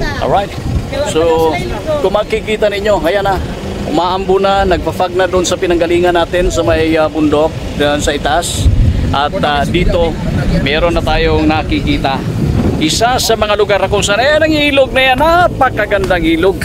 Alright. So, kung makikita ninyo, ayan na. Umaambo na, nagpa-fog na doon sa pinanggalingan natin sa may bundok, doon sa itaas. At dito, meron na tayong nakikita. Isa sa mga lugar kung saan, ayan ang ilog na yan, napakagandang ilog.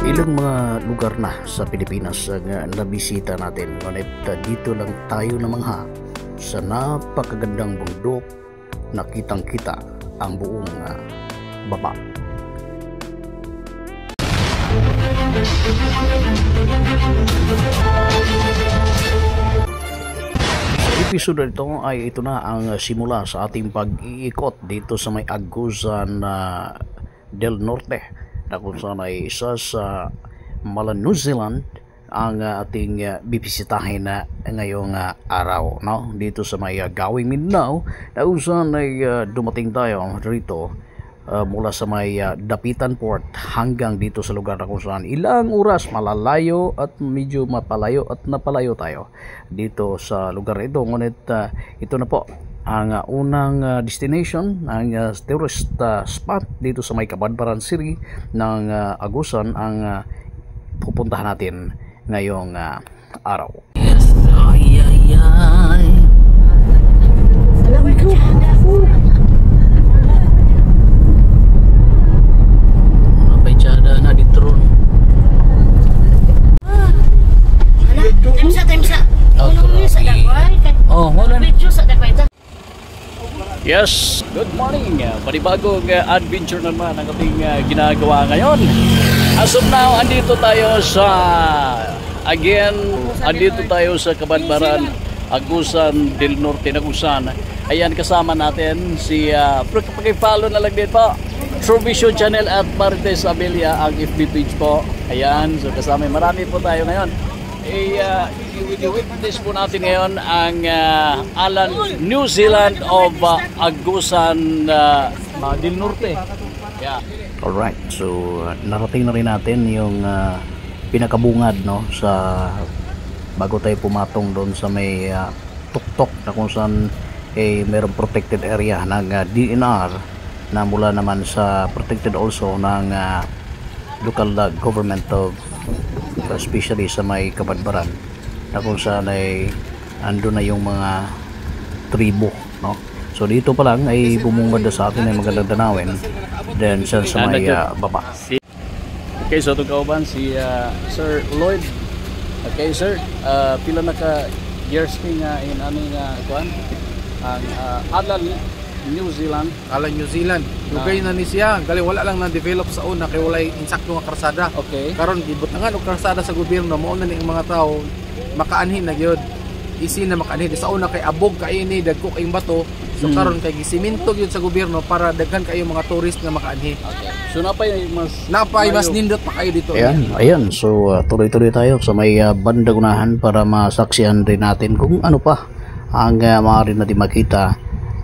Ilang mga lugar na sa Pilipinas ang nabisita natin. Ngunit dito lang tayo namangha sa napakagandang bundok na kitang-kita ang buong baba. Sa episode nito ay ito na ang simula sa ating pag-iikot dito sa may Agusan del Norte, na kung saan ay isa sa Mala New Zealand ang ating bibisitahin na ngayong araw, no? Dito sa may Gawing Mindanao, na kung saan ay dumating tayo rito mula sa may Dapitan Port hanggang dito sa lugar na kung saan ilang oras malalayo at medyo mapalayo at napalayo tayo dito sa lugar ito. Ngunit ito na po ang unang destination, ang tourist spot dito sa may Kabadbaran City ng Agusan ang pupuntahan natin ngayong araw. Yes, ay, ay, ay. Napaytsada na dito ron. Yes, good morning. Panibagong adventure naman ang ating ginagawa ngayon. As of now, andito tayo sa Kabadbaran, Agusan del Norte na kung saan. Ayan, kasama natin si pag-follow na lang din po True Vision Channel at Marites Abelia ang FB page po. Ayan, so kasama marami po tayo ngayon. I-witness po natin ngayon ang Alan New Zealand of Agusan del Norte. Yeah. Alright, so narating na rin natin yung pinakabungad, no, sa bago tayo pumatong doon sa may tuktok na kung saan mayroong protected area ng DNR na mula naman sa protected also ng local government of especially sa may Kabadbaran, na kung saan ay ando na yung mga tribo, no. So dito pa lang ay bumungad na sa atin ay magandang tanawin then sa may baba. Okay, so ito kauban si Sir Lloyd. Okay sir, pila na ka years nga in ano nga kuan ang Alan New Zealand. Alan New Zealand. Dugay na ni siya. Gali wala lang na-develop sa una kay walay insakto nga karsada. Okay. Karon gibutangan og karsada sa gobyerno, mao na ning mga tawo makaanhin na gyud. Easy na makaanhin sa una kay abog kay ini dagko kay bato. So karon kay gisiminto gyud sa gobyerno para daghan kayo mga tourist nga makaanhi. Okay. So napay mas nindot pa kayo dito. Ayan. So tuloy-tuloy tayo sa may bandang unahan para masaksihan din natin kung ano pa ang maaari natin makita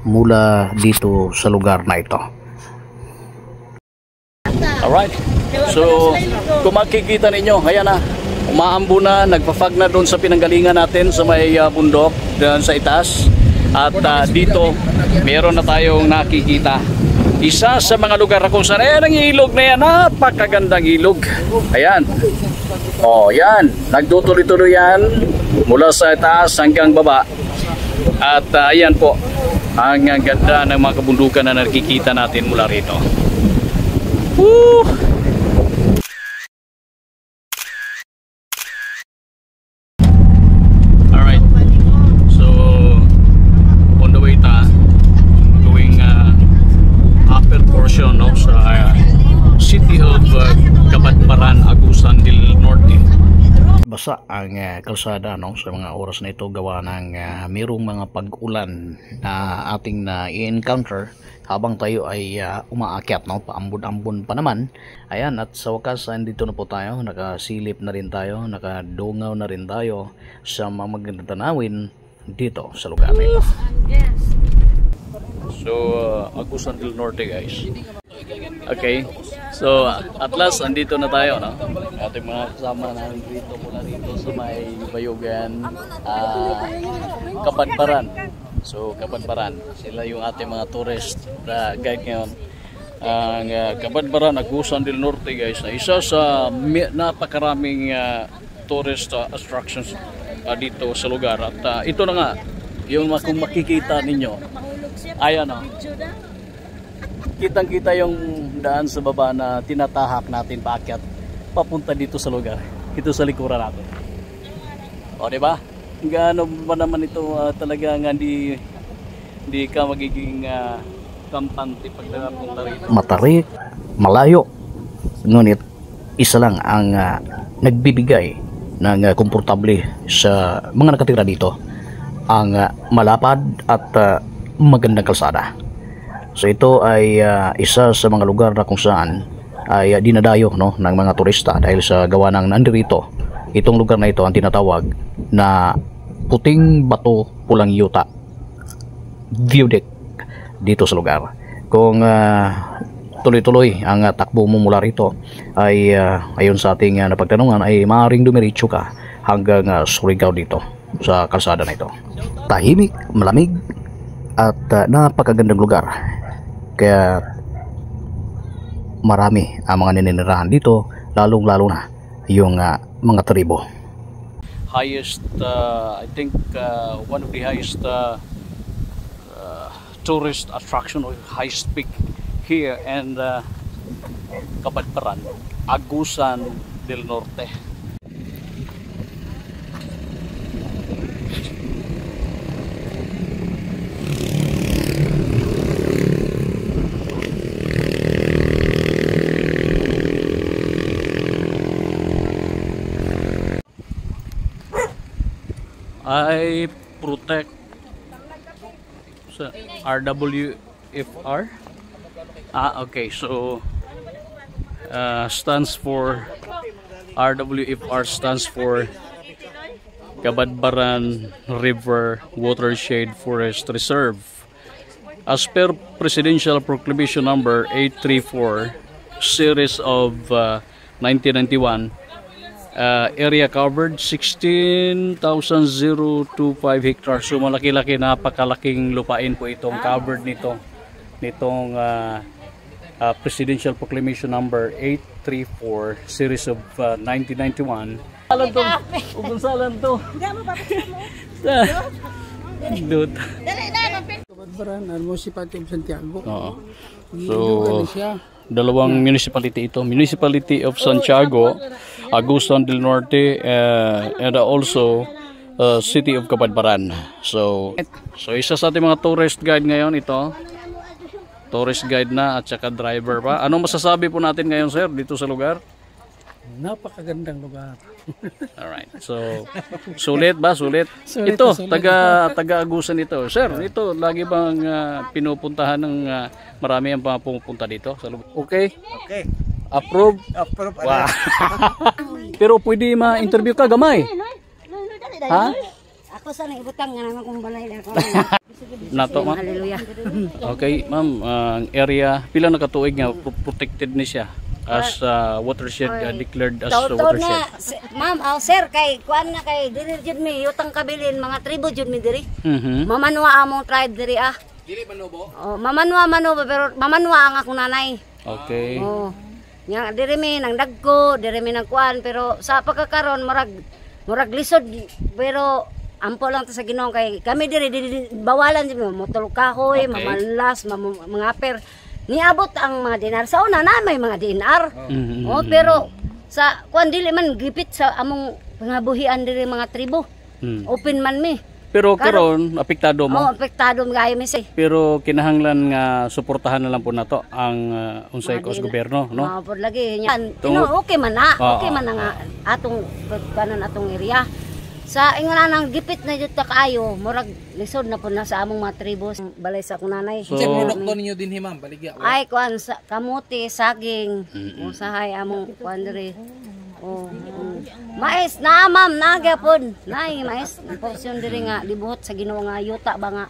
mula dito sa lugar na ito. Alright. So kung makikita ninyo, ayan na. Umaambo na, nagpa-fog na doon sa pinanggalingan natin sa may bundok doon sa itaas. At dito, meron na tayong nakikita. Isa sa mga lugar kung saan, ayan ang ilog na yan, napakagandang ilog. Ayan. O, yan. Nagtutuloy-tuloy yan mula sa itaas hanggang baba. At ayan po, ang ganda ng mga kabundukan na nakikita natin mula rito. Woo! Basa ang kalsada, no, sa mga oras na ito gawa ng mayroong mga pag-ulan na ating na-encounter habang tayo ay umaakyat, no, paambon-ambon pa naman. Ayan, at sa wakas dito na po tayo, nakasilip na rin tayo, nakadungaw na rin tayo sa mga magandang tanawin dito sa lugar na ito. So Agusan del Norte, guys. Okay, so at last andito na tayo, no? Ating mga kasama namin dito mula rito sa may Bayugan, Kabadbaran. So Kabadbaran, sila yung ating mga tourist guide ngayon. Ang Kabadbaran, Agusan del Norte guys, na isa sa napakaraming tourist attractions dito sa lugar. At ito na nga, yung kung makikita ninyo, ayan o. Kitang-kita yung daan sa baba na tinatahak natin paakyat papunta dito sa lugar. Ito sa likuran natin. O, di ba? Gaano ba naman ito talaga nga di ka magiging kampante pag nakapunta rito? Matarik, malayo. Ngunit isa lang ang nagbibigay ng komportable sa mga nakatira dito. Ang malapad at magandang kalsada. So ito ay isa sa mga lugar na kung saan ay dinadayo ng mga turista dahil sa gawa ng nandirito. Itong lugar na ito ang tinatawag na Puting Bato Pulang Yuta view deck dito sa lugar. Kung tuloy-tuloy ang takbo mo mula rito ay ayon sa ating napagtanungan ay maaaring dumiretso ka hanggang Surigao dito sa kalsada na ito. Tahimik, malamig at napakagandang lugar. Kaya marami ang mga ninirahan dito, lalong-lalo na yung mga tribo. Highest, I think one of the highest tourist attraction or highest peak here and Kabadbaran, Agusan del Norte. I protect RWFR. Okay, so stands for RWFR stands for Kabadbaran River Watershed Forest Reserve. As per Presidential Proclamation number 834 series of 1991, area covered 16,025 hectares. So malaki-laki, napakalaking lupain po itong covered nitong Presidential Proclamation number 834 series of 1991. Salan to, ugunsalan to. Kabadbaran, Municipality of Santiago. So dalawang municipality ito, Municipality of Santiago, Agusan del Norte, and also City of Kabadbaran. So isa sa ating mga tourist guide ngayon ito. Tourist guide na at saka driver pa. Anong masasabi po natin ngayon, sir, dito sa lugar? Napakagandang lugar. Alright. So sulit ba? Sulit. Ito, taga Agusan ito. Sir, ito lagi bang pinupuntahan ng marami ang pumupunta dito sa lugar? Okay? Okay. Approve? Approve. Wow. Pero pwede ma-interview ka gamay. Ha? Ako sana ibutang nga naman kung balay ako. Nato, ma'am. Hallelujah. Okay, ma'am, ang area pila na katuig nga protected ni siya as watershed, declared as watershed. Ma'am, sir, kay kuan na kay diri jud mi yutang kabilin mga tribo jud mi diri. Mamanwa among tribe diri Dili manubo? Oh, mamanwa pero mamanwa ang akong nanay. Okay. Oh. Nya diri mi nang dagko, diri mi nang kuan pero sa pagkakaron murag lisod pero ampo lang ta sa Ginoo kay kami diri bawalan jud mo tulog kahoy, mamalas, mangaper. Niabot ang mga dinar sa una na may mga dinar. Oh, pero sa kuan dili man gipit sa among pangabuhian diri mga tribo. Open man mi. Pero karon apektado mo. Oh, apektado gayo mi say. Pero kinahanglan nga suportahan na lang po nato ang unsay kos gobyerno, no? Oh, pod lagi nya. Okay man na. Okay man na nga atong kanon atong area. Sa ingana nang gipit na jud ta kaayo, murag lisod na po na sa among mga tribo balay sa akong nanay. So, produkto ninyo din himam baligya. Ay kuan sa kamuti, saging, usahay among kuan diri. Oh. Mais na ma'am, nagyapon. Nay mais, portion diri nga libuhot sa Ginoo nga yuta ba nga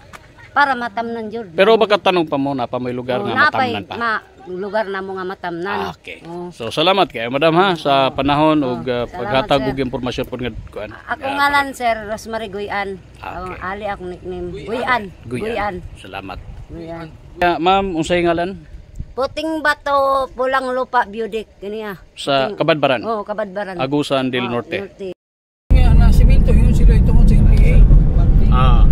para matamnan jud. Pero baka tanong pa mo na pa may lugar nga matamnan pa. lugar na mo nga matamnan. Okay. Oh. So salamat kay Madam ha sa panahon ug salamat, paghatag sir. og impormasyon pod nga kuan. Ako ngalan Sir Rosemary Guyan. Okay. Ali akong nickname. Guyan. Salamat. Guyan. Ma'am, unsay ngalan? Puting bato, pulang lupa, Budik. Kaniya. Sa Kabadbaran. Oh, Kabadbaran. Agusan del Oh, Norte. Nga na simento yun sila ito sa LPA.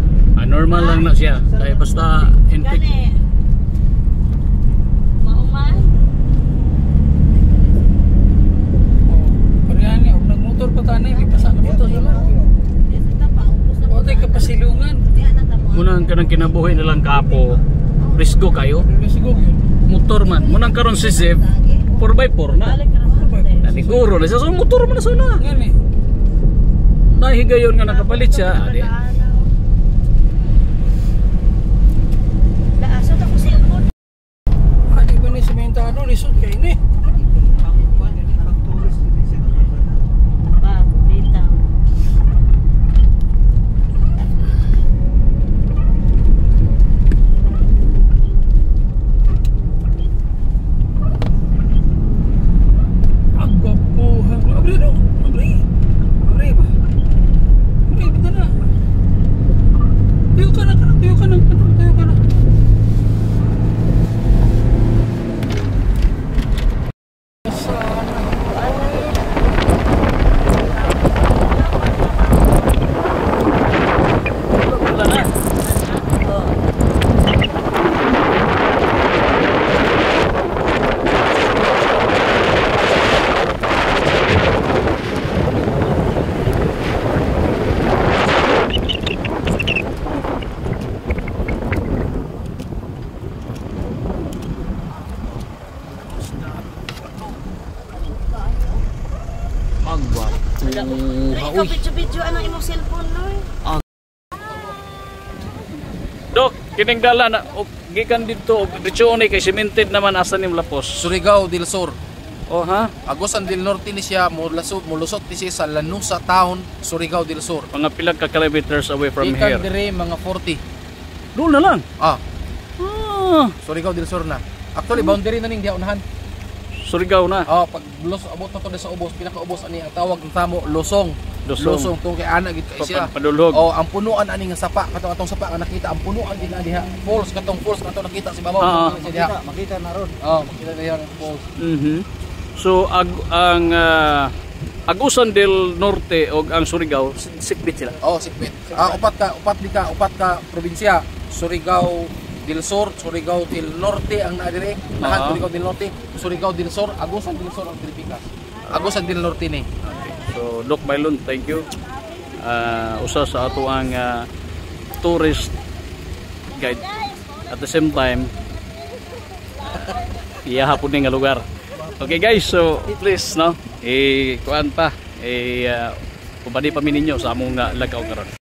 Normal lang na siya. Kaya basta intake. Mauman. Parehan niya, nagmotor pa tanay, may pasa na motor sila. O tayo kapasilungan. Munang kanang kinabuhi nilang kapo. Risgo kayo. Siguro yun. Motor man. Munang karon si Zev 4x4 na. Naniguro na siya. So motor man na sana. Nga ni. Nahigayon nga nakapalit siya. Adi. Di ba ni sementado, lisod kayo ni. Ikaw video ano imong cellphone no? Dok, kining dala na gikan dito diretso ni kay cemented naman asa nim lapos. Surigao del Sur. Oh ha? Agusan del Norte ni siya mulusot ni siya sa Lanusa Town, Surigao del Sur. Mga pila ka kilometers away from Ikan here. dire mga 40. Doon na lang. Ah, Ah, Surigao del Sur na. Actually boundary na ning diaunahan. Surigao na. Oh, pag abot na to sa ubos, pinaka-ubos ani ang tawag ng tamo Losong. Losong. Tong kay ana gid kay siya. Padulhog. Oh, ang punuan ani nga sapa, katong sapa nga nakita, ang punuan gid na diha. Falls katong nakita si babaw. Makita na ron. Oh, makita na yung falls. So ang Agusan del Norte o ang Surigao sikbit sila. Oh, sikpit. Upat ka probinsya. Surigao del Sur, Surigao del Norte ang naadire. Lahat Surigao del Norte, Surigao del Sur, Agusan del Sur ang Pilipinas. Agusan del Norte ni. So Doc Bailon, thank you. Usa sa ato ang tourist guide. At the same time, iyahapon nga lugar. Okay guys, so please no, kuan pa, pabadi pa mi ninyo sa among lagaw karon.